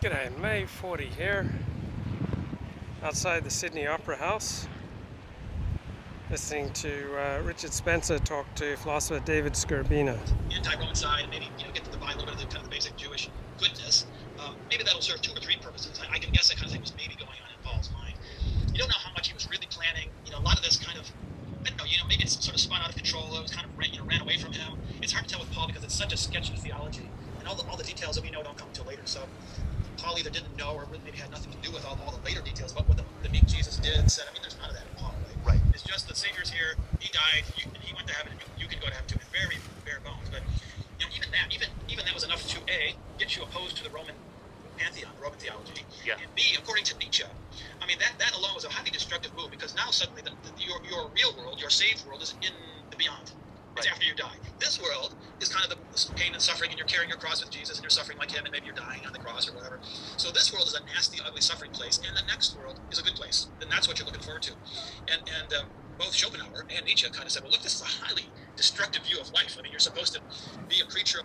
G'day, May 40 here, outside the Sydney Opera House, listening to Richard Spencer talk to philosopher David Skrbina. Anti-Roman side, and maybe get to divide a little bit of the kind of the basic Jewish goodness. Maybe that'll serve two or three purposes. I can guess that kind of thing was maybe going on in Paul's mind. You don't know how much he was really planning. A lot of this kind of, I don't know. Maybe it's sort of spun out of control. It was kind of ran away from him. It's hard to tell with Paul because it's such a sketchy theology, and all the details that we know don't come until later. So Paul either didn't know or really maybe had nothing to do with all the later details about what the meek Jesus did and said. There's none of that in Paul, right? It's just the Savior's here, he died, and he went to heaven, and you can go to heaven too. It's very bare bones. But even that was enough to A, get you opposed to the Roman pantheon, the Roman theology, and B, according to Nietzsche, that alone was a highly destructive move because now suddenly your real world, your saved world, is in the beyond. It's after you die. This world is kind of the pain and suffering, and you're carrying your cross with Jesus, and you're suffering like him, and maybe you're dying on the cross or whatever. So this world is a nasty, ugly, suffering place, and the next world is a good place, and that's what you're looking forward to. And both Schopenhauer and Nietzsche kind of said, well, look, this is a highly destructive view of life. You're supposed to be a creature.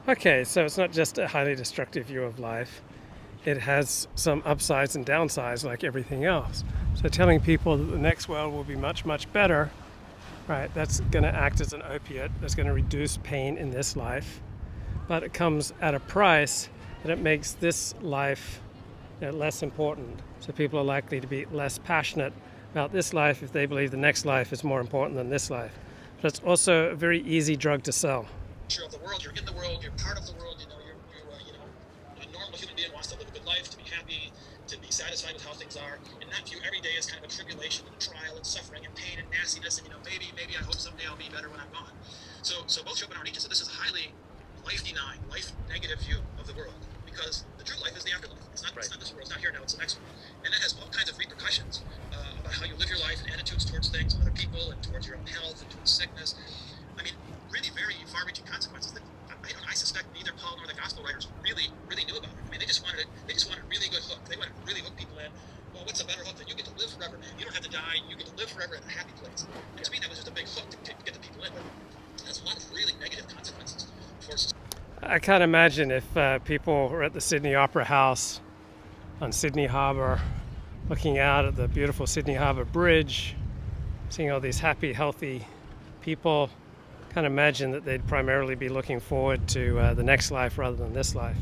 Okay, so it's not just a highly destructive view of life. It has some upsides and downsides like everything else. So telling people that the next world will be much, much better, right, that's going to act as an opiate that's going to reduce pain in this life, but it comes at a price that it makes this life less important. So people are likely to be less passionate about this life if they believe the next life is more important than this life. But it's also a very easy drug to sell. Of the world, you're in the world, you're part of the world. You're a normal human being wants to live a good life, to be happy, to be satisfied with how things are, and not view every day as kind of a tribulation and a trial and suffering and pain and nastiness. And maybe I hope someday I'll be better when I'm gone. So both Schopenhauer and Nietzsche said this is a highly life-denying, life-negative view of the world, because the true life is the afterlife. It's not this world. It's not here now. It's the next one, and that has all kinds of repercussions about how you live your life and attitudes towards things, and other people, and towards your own health, and towards sickness. Really very far-reaching consequences that I suspect neither Paul nor the gospel writers really knew about it. They just wanted a really good hook. They wanted to really hook people in. Well, what's a better hook than you get to live forever, man? You don't have to die. You get to live forever in a happy place. And to me, that was just a big hook to get the people in. But it has a lot of really negative consequences for society. I can't imagine if people were at the Sydney Opera House on Sydney Harbour, looking out at the beautiful Sydney Harbour Bridge, seeing all these happy, healthy people. Can't imagine that they'd primarily be looking forward to the next life rather than this life.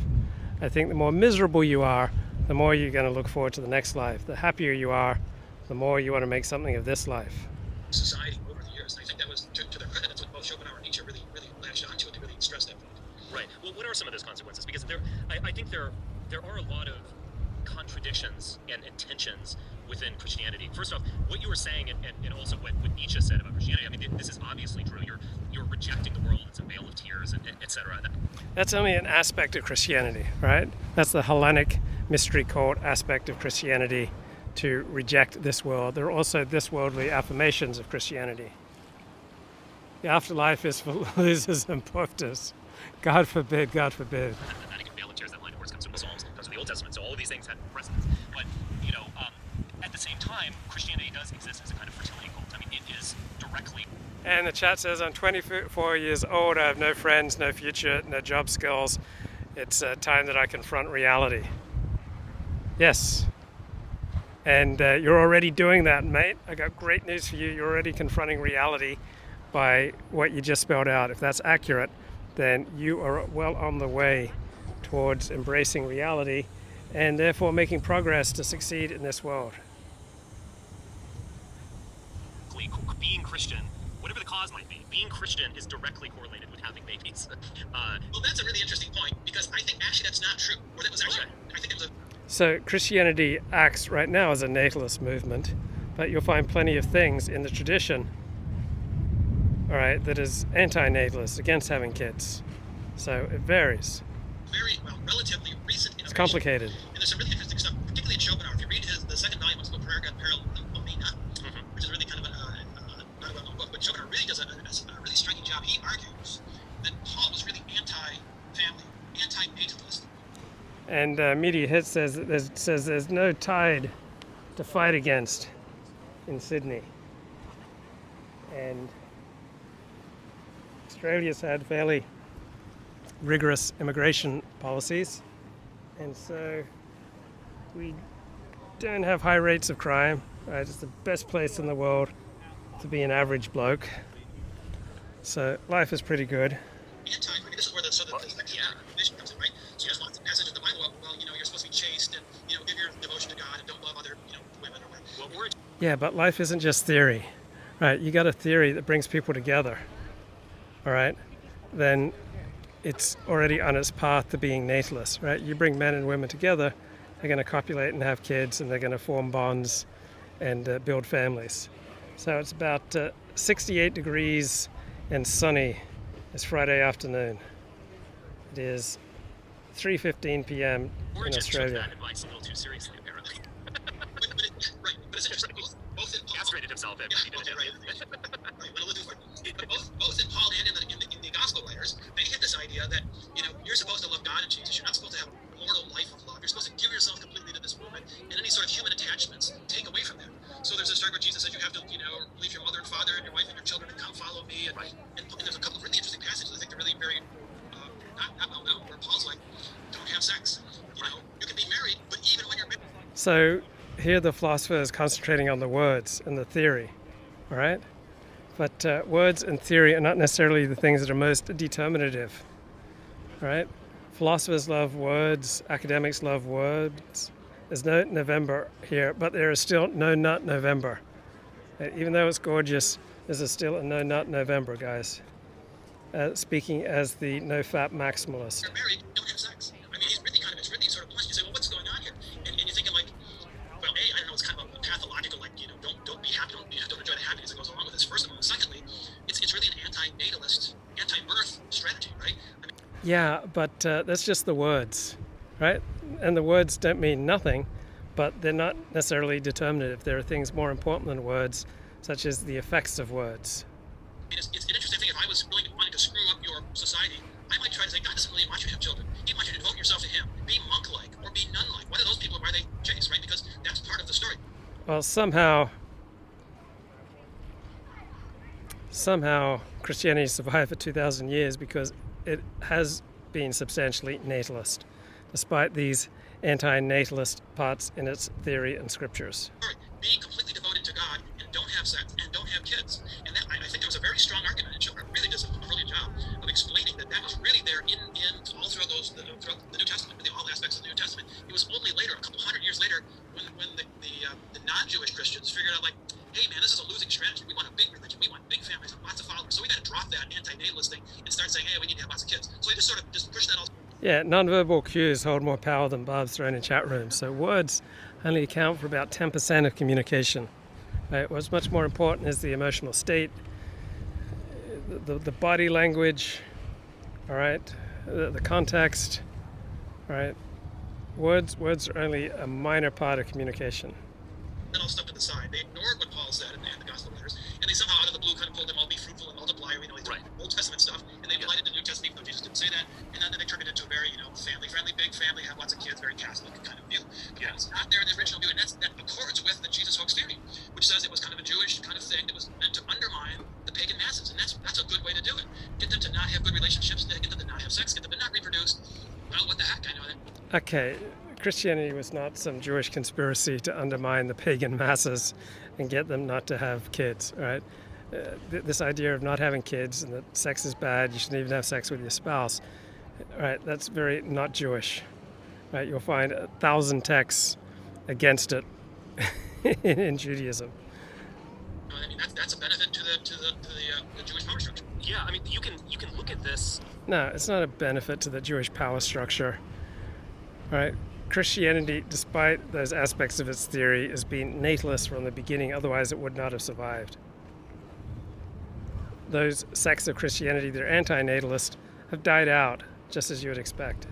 I think the more miserable you are, the more you're going to look forward to the next life. The happier you are, the more you want to make something of this life. Society over the years, and I think that was to their credit. That's what both Schopenhauer and Nietzsche really latched onto it to really stress that point. Right. Well, what are some of those consequences? Because I think there are a lot of contradictions and tensions within Christianity. First off, what you were saying, and also what Nietzsche said about Christianity, this is obviously true. You're rejecting the world. It's a veil of tears, and etc. That's only an aspect of Christianity, right? That's the Hellenic mystery cult aspect of Christianity, to reject this world. There are also this worldly affirmations of Christianity. The afterlife is for losers and pufters. God forbid, God forbid. That again, veil of tears, that line of words comes from the Psalms, comes from the Old Testament, so all of these things have precedence. But, at the same time, Christianity does exist as a kind of fertility cult. It is directly... And the chat says, I'm 24 years old, I have no friends, no future, no job skills. It's time that I confront reality. Yes. And you're already doing that, mate. I got great news for you. You're already confronting reality by what you just spelled out. If that's accurate, then you are well on the way towards embracing reality and therefore making progress to succeed in this world. Being Christian, whatever the cause might be, being Christian is directly correlated with having babies. Well, that's a really interesting point, because I think actually that's not true. Or that was actually, I think it was So Christianity acts right now as a natalist movement, but you'll find plenty of things in the tradition, all right, that is anti-natalist, against having kids. So it varies. Relatively recent innovation. It's complicated. And there's some really interesting stuff, particularly in Schopenhauer. If you read the second volume, it's called Prayer Peril Omnia, which is really kind of not a well-known book, but Schopenhauer really does a really striking job. He argues that Paul was really anti-family, anti-natalist. And Media Hit says there's no tide to fight against in Sydney. And Australia's had fairly rigorous immigration policies, And so we don't have high rates of crime, right? It's the best place in the world to be an average bloke. So life is pretty good. I mean, this is where the vision comes in, right? So there's lots of passages in the Bible. Well, you're supposed to be chaste and give your devotion to God and don't love other women or whatever. Well, Yeah, but life isn't just theory, right? You got a theory that brings people together, all right? Then it's already on its path to being natalist, right? You bring men and women together, they're going to copulate and have kids, and they're going to form bonds and build families. So it's about 68 degrees and sunny. It's Friday afternoon. It is 3:15 p.m. in Australia. That advice a little too seriously, apparently. Right, but it's interesting. Both in Paul, Castrated himself. right. Went a little too far. But both in Paul and in the gospel writers, they hit this idea that you're supposed to love God and Jesus. You're not supposed to have a mortal life of love. You're supposed to give yourself completely to this woman, and any sort of human attachments take away from that. So there's a story where Jesus says you have to leave your mother and father and your wife and your children and come follow me. And there's a couple of really interesting passages. I think they're really very not well known, where Paul's like, don't have sex. You can be married, but even when you're married. So here the philosopher is concentrating on the words and the theory, all right? But words and theory are not necessarily the things that are most determinative, all right? Philosophers love words, academics love words. There's no November here, but there is still no nut November. Even though it's gorgeous, there's still a no nut November, guys. Speaking as the no-fap maximalist. You're married, don't have sex. I mean, it's really sort of blunt. You say, well, what's going on here? And you're thinking like, well, I don't know, it's kind of a pathological, like, don't be happy, don't enjoy the happiness that goes along with this, first of all. And secondly, it's really an anti-natalist, anti-birth strategy, right? I mean, Yeah, but that's just the words, right? And the words don't mean nothing, but they're not necessarily determinative. There are things more important than words, such as the effects of words. it's an interesting thing. If I was wanting to screw up your society, I might try to say, God doesn't really want you to have children. He wants you to devote yourself to Him. Be monk-like or be nun-like. One of those people are why they chase, right? Because that's part of the story. Well, somehow Christianity survived for 2,000 years because it has been substantially natalist, despite these anti-natalist parts in its theory and scriptures. Be completely devoted to God and don't have sex and don't have kids. And that, I think there was a very strong argument, and Schiller really does a brilliant job of explaining that was really there in all throughout the New Testament, all aspects of the New Testament. It was only later, a couple hundred years later, when the non-Jewish Christians figured out, like, hey man, this is a losing strategy. We want a big religion. We want big families and lots of followers. So we got to drop that anti-natalist thing and start saying, hey, we need to have lots of kids. So they just sort of pushed that all. Yeah, nonverbal cues hold more power than barbs thrown in chat rooms. So words only account for about 10% of communication. Right? What's much more important is the emotional state, the body language, all right, the context, all right. Words are only a minor part of communication. That all stuff to the side. They ignored what Paul said in the gospel letters, and they somehow out of the blue kind of told them all be fruitful and multiply, these Old Testament stuff, and they applied it to the New Testament, even though Jesus didn't say that, and then they turned it into a very, family-friendly, big family, have lots of kids, very Catholic kind of view. But it's not there in the original view, and that accords with the Jesus hoax theory, which says it was kind of a Jewish kind of thing that was meant to undermine the pagan masses, and that's a good way to do it. Get them to not have good relationships, get them to not have sex, get them to not reproduce. Well, what the heck, I know that. Okay, Christianity was not some Jewish conspiracy to undermine the pagan masses and get them not to have kids, right? This idea of not having kids and that sex is bad, you shouldn't even have sex with your spouse, right? That's very not Jewish, right? You'll find 1,000 texts against it in Judaism. I mean, that's a benefit to the Jewish power structure. Yeah, I mean, you can look at this. No, it's not a benefit to the Jewish power structure, right? Christianity, despite those aspects of its theory, has been natalist from the beginning, otherwise it would not have survived. Those sects of Christianity that are anti-natalist have died out, just as you would expect.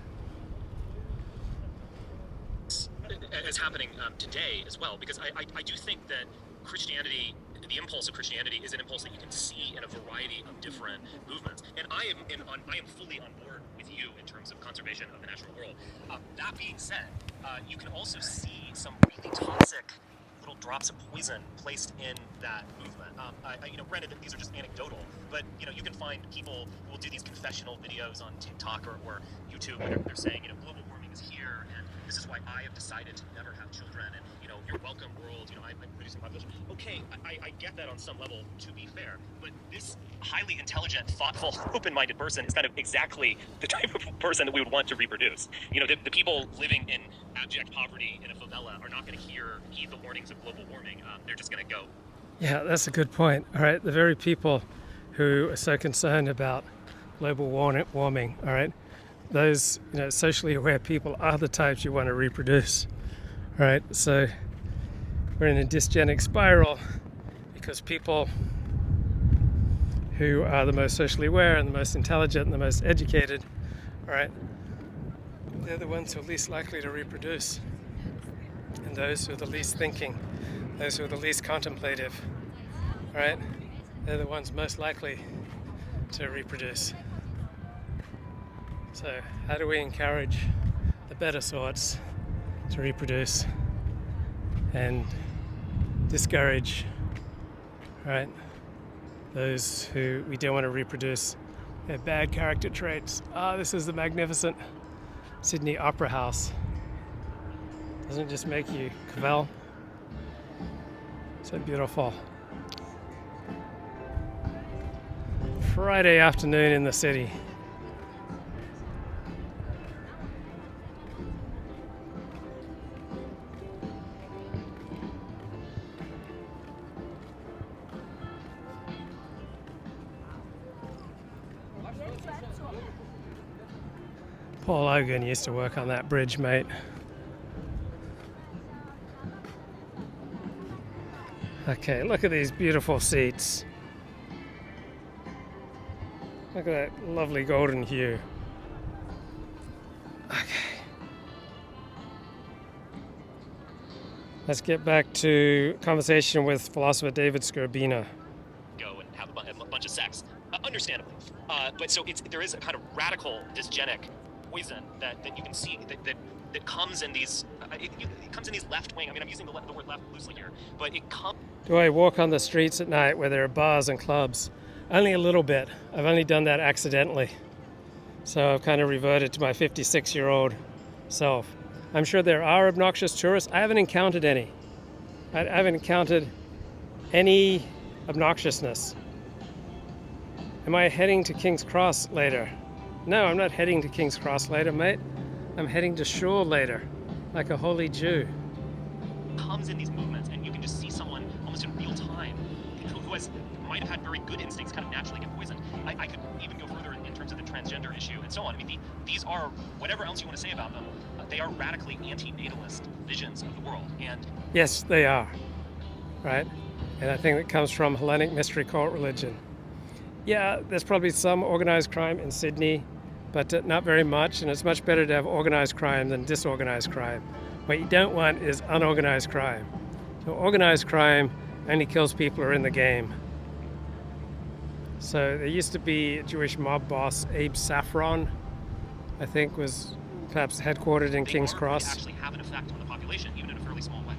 As happening today as well, because I do think that Christianity, the impulse of Christianity, is an impulse that you can see in a variety of different movements. And I am fully on board with you in terms of conservation of the natural world. That being said, you can also see some really toxic little drops of poison placed in that movement. Granted that these are just anecdotal, but you can find people who will do these confessional videos on TikTok or YouTube where they're saying global warming is here. here, and this is why I have decided to never have children, and, you're welcome, world, I'm reducing population. Okay, I get that on some level, to be fair, but this highly intelligent, thoughtful, open-minded person is kind of exactly the type of person that we would want to reproduce. The people living in abject poverty in a favela are not going to heed the warnings of global warming. They're just going to go. Yeah, that's a good point. All right, the very people who are so concerned about global warming, all right, those socially aware people are the types you want to reproduce. All right, so we're in a dysgenic spiral because people who are the most socially aware and the most intelligent and the most educated, all right, they're the ones who are least likely to reproduce. And those who are the least thinking, those who are the least contemplative, all right, they're the ones most likely to reproduce. So how do we encourage the better sorts to reproduce and discourage, right, those who we don't want to reproduce their bad character traits? This is the magnificent Sydney Opera House. Doesn't it just make you cavell? So beautiful. Friday afternoon in the city. Paul Logan used to work on that bridge, mate. Okay, look at these beautiful seats. Look at that lovely golden hue. Okay. Let's get back to conversation with philosopher David Skrbina. Go and have a bunch of sex, understandably. But so there is a kind of radical dysgenic poison that you can see that comes in these it comes in these left wing. I mean, I'm using the word left loosely here, but it comes. Do I walk on the streets at night where there are bars and clubs? Only a little bit. I've only done that accidentally. So I've kind of reverted to my 56-year-old self. I'm sure there are obnoxious tourists. I haven't encountered any. I haven't encountered any obnoxiousness. Am I heading to King's Cross later? No, I'm not heading to King's Cross later, mate. I'm heading to shore later, like a holy Jew. Comes in these movements, and you can just see someone almost in real time who might have had very good instincts kind of naturally get poisoned. I could even go further in terms of the transgender issue and so on. I mean, these are, whatever else you want to say about them, they are radically anti-natalist visions of the world. And yes, they are, right? And I think that comes from Hellenic mystery cult religion. Yeah, there's probably some organized crime in Sydney, but not very much, and it's much better to have organized crime than disorganized crime. What you don't want is unorganized crime. So organized crime only kills people who are in the game. So there used to be a Jewish mob boss, Abe Saffron, I think was perhaps headquartered in King's Cross. They actually have an effect on the population, even in a fairly small way.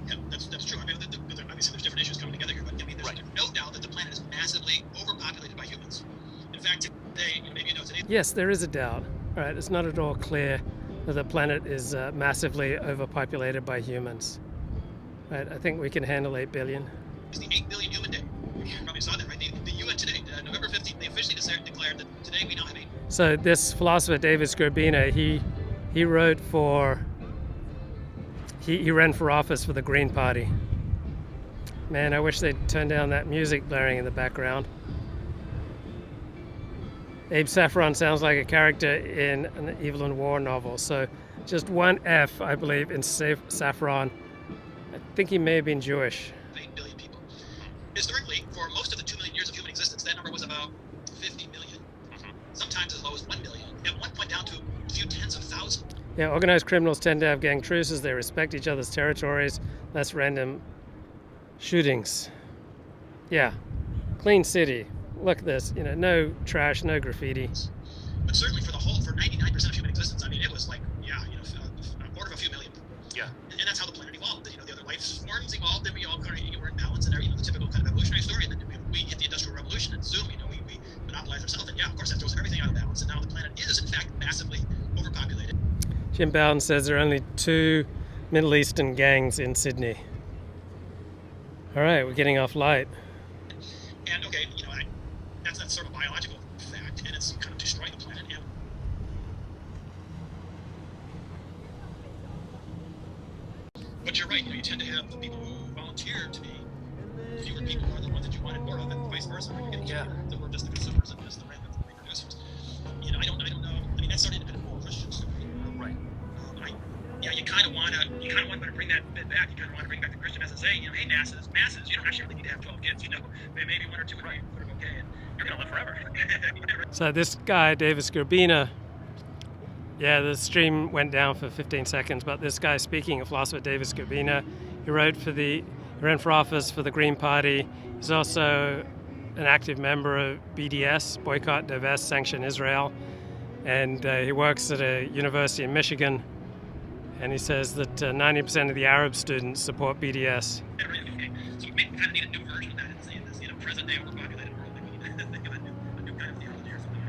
Yeah, that's true. I mean, obviously there's different issues coming together here, but I mean, there's no doubt that the planet is massively overpopulated by humans. In fact, today, maybe you know today. Yes, there is a doubt. Right, it's not at all clear that the planet is massively overpopulated by humans. Right, I think we can handle 8 billion. It's the 8 billion human day. You probably saw that, right? The UN today, November 15th, they officially declared that today we now have 8. So this philosopher David Skrbina, he wrote for, he ran for office for the Green Party. Man, I wish they'd turn down that music blaring in the background. Abe Saffron sounds like a character in an Evelyn Waugh novel. So just one F, I believe, in Saffron. I think he may have been Jewish. 8 billion people. Historically, for most of the 2 million years of human existence, that number was about 50 million. Sometimes as low as 1 million. At one point down to a few tens of thousands. Yeah, organized criminals tend to have gang truces. They respect each other's territories. Less random shootings. Yeah, clean city. Look at this. No trash, no graffiti. But certainly for 99% of human existence, I mean, it was like, a quarter of a few million. Yeah. And that's how the planet evolved. The other life forms evolved, and we all kind of were in balance, and the typical kind of evolutionary story. And then we hit the Industrial Revolution, and zoom, we monopolized ourselves. And yeah, of course, that throws everything out of balance. And now the planet is, in fact, massively overpopulated. Jim Bowden says there are only 2 Middle Eastern gangs in Sydney. All right, we're getting off light. And okay, that's sort of a biological fact, and it's kind of destroying the planet. And but you're right. You tend to have the people who volunteer to be fewer people are the ones that you wanted more of, and vice versa. You're getting that we're just the consumers and just the random reproducers. I don't know. I mean, that's sort of independent moral Christians to me. Right. You kind of want to bring that bit back. You kind of want to bring back the Christian message, saying, hey, masses, you don't actually really need to have 12 kids. Maybe 1 or 2 would be okay, and you're gonna live forever. So this guy, David Skrbina, the stream went down for 15 seconds, but this guy speaking, a philosopher, David Skrbina, he ran for office for the Green Party. He's also an active member of BDS, Boycott, Divest, Sanction Israel, and he works at a university in Michigan, and he says that 90% of the Arab students support BDS. So we kind of need a new version of that in this present-day overpopulated world. We need a new kind of theology or something.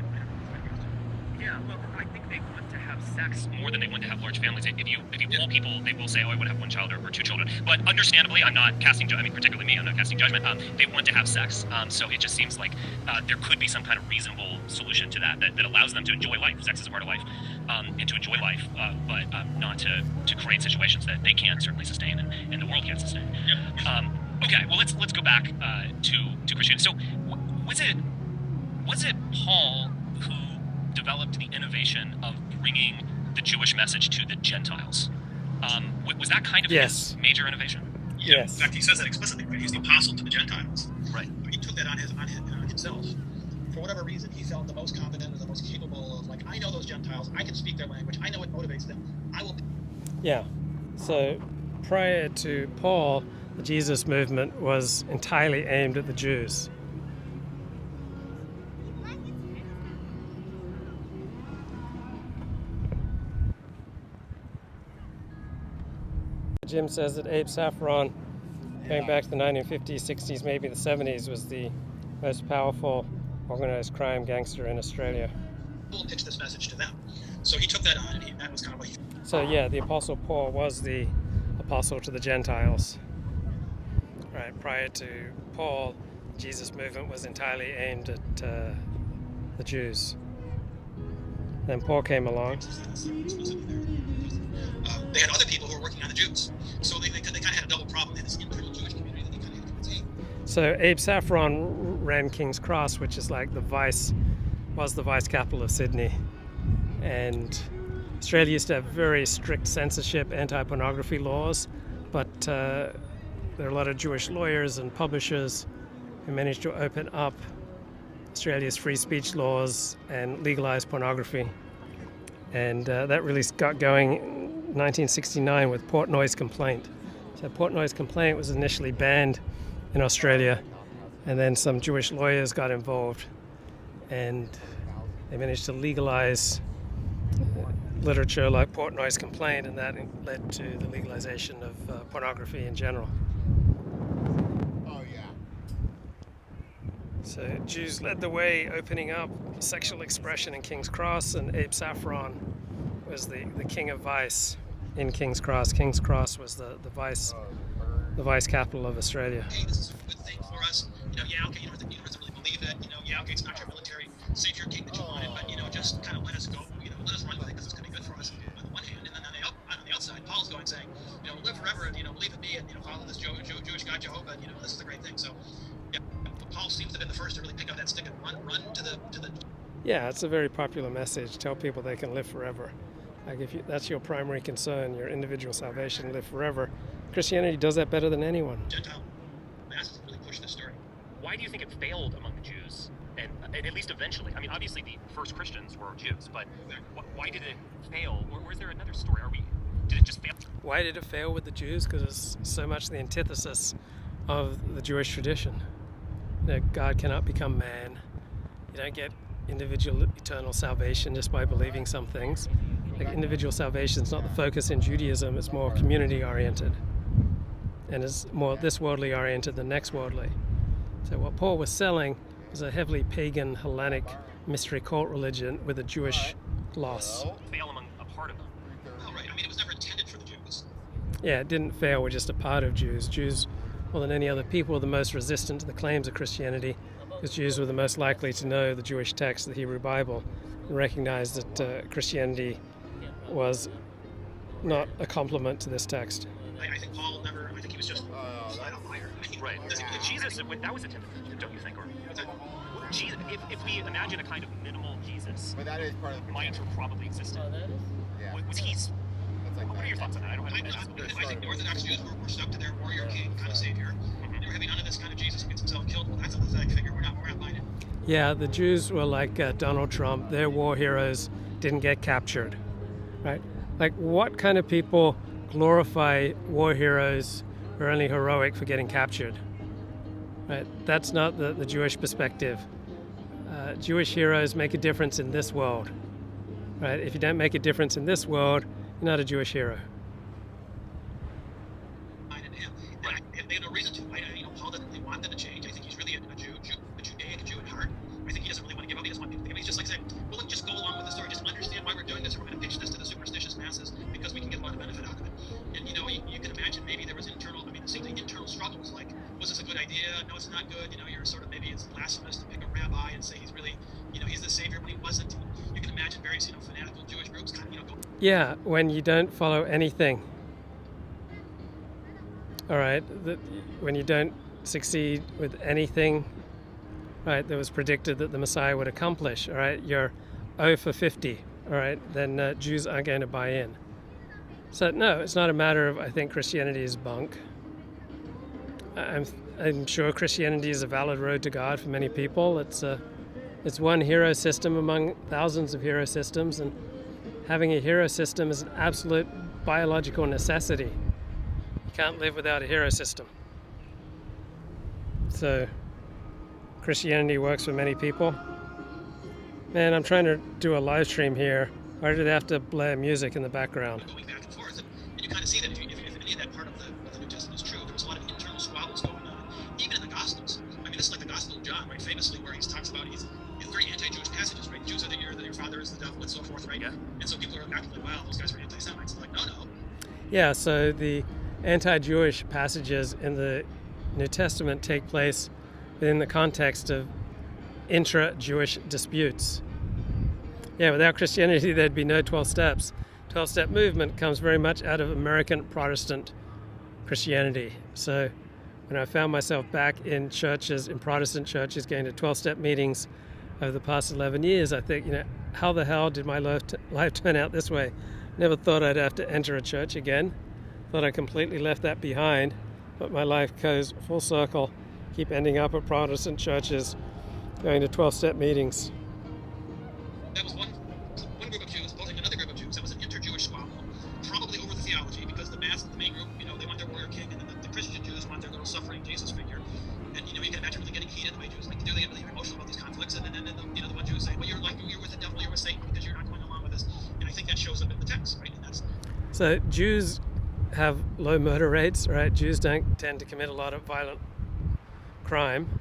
Yeah, well, I think they want to have sex more than they want to have large families. If you poll people, they will say, "Oh, I want to have 1 child or 2 children." But understandably, I'm not casting judgment. I mean, particularly me, I'm not casting judgment. They want to have sex, so it just seems like there could be some kind of reasonable solution to that allows them to enjoy life. Sex is a part of life, and to enjoy life, but not to create situations that they can't certainly sustain and the world can't sustain. Okay, well, let's go back to Christianity. So, was it Paul who developed the innovation of bringing the Jewish message to the Gentiles? Was that kind of his major innovation? Yeah, Yes. in fact, he says that explicitly, right? He's the apostle to the Gentiles. Right. He took that on himself. For whatever reason, he felt the most competent or the most capable of, I know those Gentiles, I can speak their language, I know what motivates them, I will... Yeah. So prior to Paul, the Jesus movement was entirely aimed at the Jews. Jim says that Abe Saffron, going back to the 1950s, 60s, maybe the 70s, was the most powerful organized crime gangster in Australia. We'll pitch this message to them. So he took that on, and that was kind of what he... So the Apostle Paul was the apostle to the Gentiles. Right, prior to Paul, the Jesus movement was entirely aimed at the Jews. Then Paul came along. They had other people who were working on the Jews. So they kind of had a double problem in this internal Jewish community that they kind of had to contain. So Abe Saffron ran King's Cross, which is like the vice capital of Sydney. And Australia used to have very strict censorship, anti-pornography laws, but there are a lot of Jewish lawyers and publishers who managed to open up Australia's free speech laws and legalize pornography. And that really got going in 1969 with Portnoy's complaint. So Portnoy's complaint was initially banned in Australia, and then some Jewish lawyers got involved, and they managed to legalize literature like Portnoy's complaint, and that led to the legalization of pornography in general. So Jews led the way, opening up sexual expression in King's Cross, and Abe Saffron was the king of vice in King's Cross. King's Cross was the vice capital of Australia. Hey, this is a good thing for us. You don't have to really believe it. It's not your military savior king that you wanted, but just kind of let us go. Let us run with it because it's going to be good for us on the one hand, and then on the outside, Paul's going saying, live forever and believe in me and follow this Jewish God Jehovah. This is a great thing. So. Paul seems to have been the first to really pick up that stick and run to the. Yeah, it's a very popular message. Tell people they can live forever. Like if that's your primary concern, your individual salvation, live forever. Christianity does that better than anyone. Gentile masses really push this story. Why do you think it failed among the Jews? And at least eventually. I mean, obviously the first Christians were Jews, but why did it fail? Or is there another story? Did it just fail? Why did it fail with the Jews? Because it's so much the antithesis of the Jewish tradition. God cannot become man. You don't get individual eternal salvation just by believing some things. Individual salvation is not the focus in Judaism, it's more community oriented. And it's more this worldly oriented than next worldly. So what Paul was selling was a heavily pagan, Hellenic mystery cult religion with a Jewish gloss. Fail among a part of them. Well, right. I mean, it was never intended for the Jews. Yeah, it didn't fail. We're just a part of Jews. Jews, more than any other people, were the most resistant to the claims of Christianity, because Jews were the most likely to know the Jewish text, the Hebrew Bible, and recognize that Christianity was not a complement to this text. I think Paul never. I think he was just flat out liar. Right. Jesus, that was intended, don't you think? Or Jesus, if we imagine a kind of minimal Jesus, But that is part of the might have probably existed. Yeah. Was he? That's like What are your thoughts on that? I don't have. I think the Orthodox Jews were stuck to their warrior king kind of savior. They were having none of this kind of Jesus who gets himself killed. Well, that's a pathetic figure. We're not buying it. Yeah, the Jews were like Donald Trump. Their war heroes didn't get captured, right? Like, what kind of people glorify war heroes who are only heroic for getting captured? Right? That's not the Jewish perspective. Jewish heroes make a difference in this world, right? If you don't make a difference in this world, you're not a Jewish hero. And they had no reason to. Paul doesn't really want them to change. I think he's really a Judaic Jew at heart. I think he doesn't really want to give up. He doesn't want people to give up. He's just like saying, well, let's just go along with the story. Just understand why we're doing this, and we're going to pitch this to the superstitious masses because we can get a lot of benefit out of it. And, you can imagine maybe there was it seems like internal struggles. Like, was this a good idea? No, it's not good. You're sort of, maybe it's blasphemous to pick a rabbi and say he's really, he's the savior when he wasn't. You can imagine various, fanatical Jewish groups kind of, go. Yeah, when you don't follow anything. All right, when you don't succeed with anything, right, that was predicted that the Messiah would accomplish, all right, you're 0 for 50, all right, then Jews aren't going to buy in. So no, it's not a matter of, I think Christianity is bunk. I'm sure Christianity is a valid road to God for many people. It's one hero system among thousands of hero systems, and having a hero system is an absolute biological necessity. You can't live without a hero system. So Christianity works for many people. Man, I'm trying to do a live stream here. Why do they have to blare music in the background? Going back and forth, and you kind of see that if any of that part of the New Testament is true, there was a lot of internal squabbles going on, even in the Gospels. I mean, this is like the Gospel of John, right? Famously, where he talks about he's very anti-Jewish passages, right? Jews are that your father is the devil, and so forth, right? Yeah. And so people are acting like, wow, those guys are anti-Semites. It's like, no. Yeah, so the anti-Jewish passages in the New Testament take place within the context of intra-Jewish disputes. Yeah, without Christianity, there'd be no 12 steps. 12-step movement comes very much out of American Protestant Christianity. So when I found myself back in churches, in Protestant churches, going to 12-step meetings over the past 11 years, I think, how the hell did my life turn out this way? Never thought I'd have to enter a church again. Thought I completely left that behind, but my life goes full circle. Keep ending up at Protestant churches, going to 12-step meetings. That was one group of Jews opposing another group of Jews. That was an inter-Jewish squabble, probably over the theology, because the main group, they want their warrior king, and then the Christian Jews want their little suffering Jesus figure. And you can imagine really getting heated the way Jews like to do. They get really emotional about these conflicts, and then the one Jew is saying, well, you're with the devil, you're with Satan because you're not going along with this. And I think that shows up in the text, right? And that's so Jews have low murder rates, right? Jews don't tend to commit a lot of violent crime,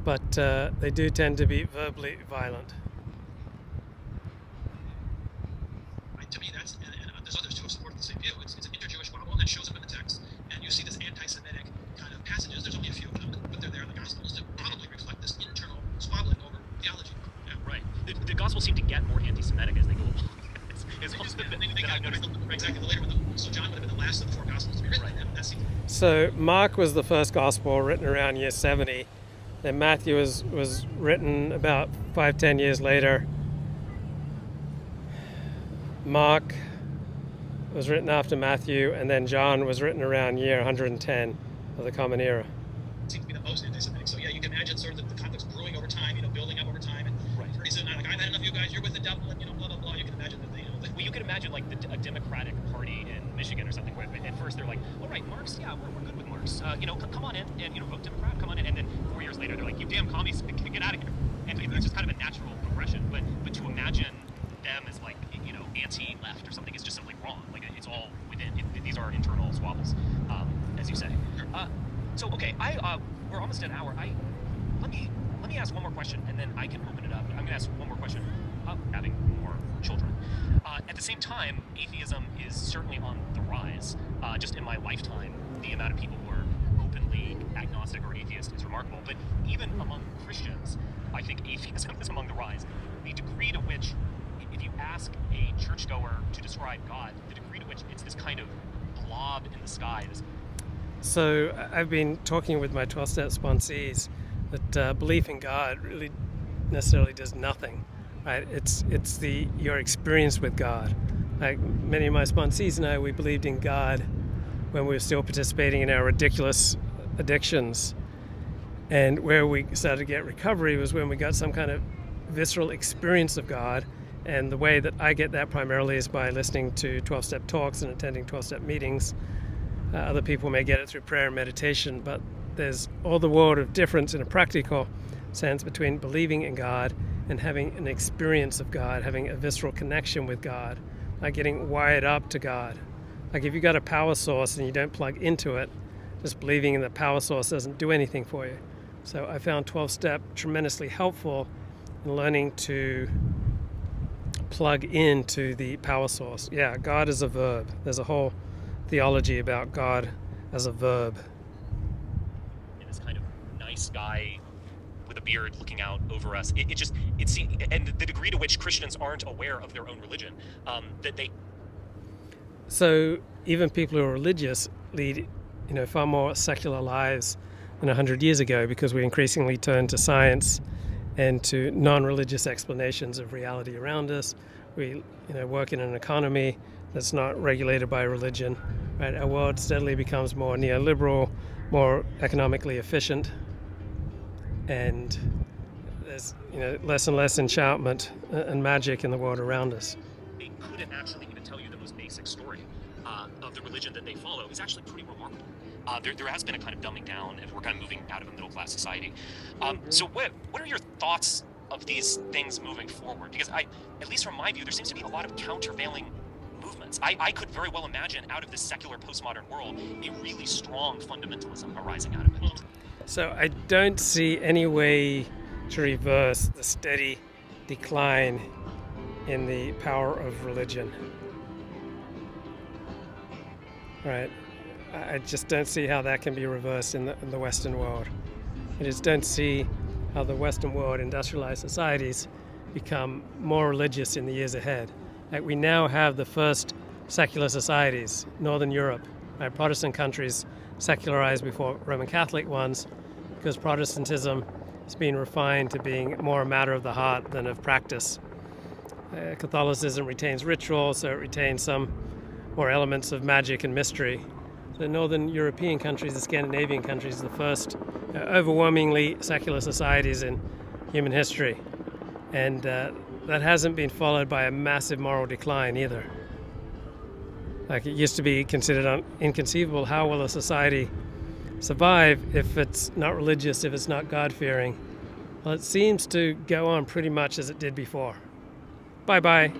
but they do tend to be verbally violent. To me, that's and there's others too who support the same view. It's an inter-Jewish squabble, and that shows up in the text. And you see this anti-Semitic kind of passages. There's only a few of them, but they're there in the Gospels to probably reflect this internal squabbling over theology. Yeah, right. The Gospels seem to get more anti-Semitic as they go along. It's also They that got I've noticed. exactly the later one. So John would have been the last of the four Gospels to be written. And that seems So Mark was the first gospel written around year 70. Then Matthew was written about 5-10 years later. Mark was written after Matthew, and then John was written around year 110 of the Common Era. seems to be the most anti-Semitic. So yeah, you can imagine sort of the conflicts brewing over time, building up over time, and Right. pretty soon, like, I've had enough of you guys. You're with the devil, and blah blah blah. You can imagine that Well, you can imagine like a Democratic Party in Michigan or something. Where at first they're like, "All right, Marx, yeah, we're good with Marx. Come on in and vote Democrat. Come on in." And then 4 years later, they're like, "You damn commies, get out of here." And it's just kind of a natural progression. But to imagine them as like anti-left or something is just simply wrong. Like it's all within. These are internal squabbles, as you say. So okay, we're almost at an hour. Let me ask one more question, and then I can open it up. I'm going to ask one more question. Having more children. At the the same time, atheism is certainly on the rise. Just in my lifetime, the amount of people who are openly agnostic or atheist is remarkable. But even among Christians, I think atheism is among the rise. The degree to which, if you ask a churchgoer to describe God, the degree to which it's this kind of blob in the sky. So I've been talking with my 12-step sponsees that belief in God really necessarily does nothing, right? It's your experience with God. Like many of my sponsees and I, we believed in God when we were still participating in our ridiculous addictions. And where we started to get recovery was when we got some kind of visceral experience of God. And the way that I get that primarily is by listening to 12-step talks and attending 12-step meetings. Other people may get it through prayer and meditation, but there's all the world of difference in a practical sense between believing in God and having an experience of God, having a visceral connection with God, like getting wired up to God. Like if you got a power source and you don't plug into it, just believing in the power source doesn't do anything for you. So I found 12-step tremendously helpful in learning to plug into the power source. Yeah, God is a verb. There's a whole theology about God as a verb. And this kind of nice guy with a beard looking out over us. And the degree to which Christians aren't aware of their own religion, that they. So even people who are religious lead, far more secular lives than 100 years ago because we increasingly turn to science and to non-religious explanations of reality around us. We, work in an economy that's not regulated by religion. Right? Our world steadily becomes more neoliberal, more economically efficient, and there's less and less enchantment and magic in the world around us. They couldn't actually even tell you the most basic story of the religion that they follow is actually pretty remarkable. There has been a kind of dumbing down, and we're kind of moving out of a middle-class society. So what are your thoughts of these things moving forward? Because at least from my view, there seems to be a lot of countervailing movements. I could very well imagine out of this secular postmodern world a really strong fundamentalism arising out of it. So I don't see any way to reverse the steady decline in the power of religion. Right? I just don't see how that can be reversed in the Western world. I just don't see how the Western world, industrialized societies, become more religious in the years ahead. Like we now have the first secular societies, Northern Europe, right? Protestant countries secularized before Roman Catholic ones, because Protestantism has been refined to being more a matter of the heart than of practice. Catholicism retains ritual, so it retains some more elements of magic and mystery. The Northern European countries, the Scandinavian countries, the first overwhelmingly secular societies in human history. And that hasn't been followed by a massive moral decline either. Like it used to be considered inconceivable, how will a society survive if it's not religious, if it's not God-fearing? Well, it seems to go on pretty much as it did before. Bye-bye.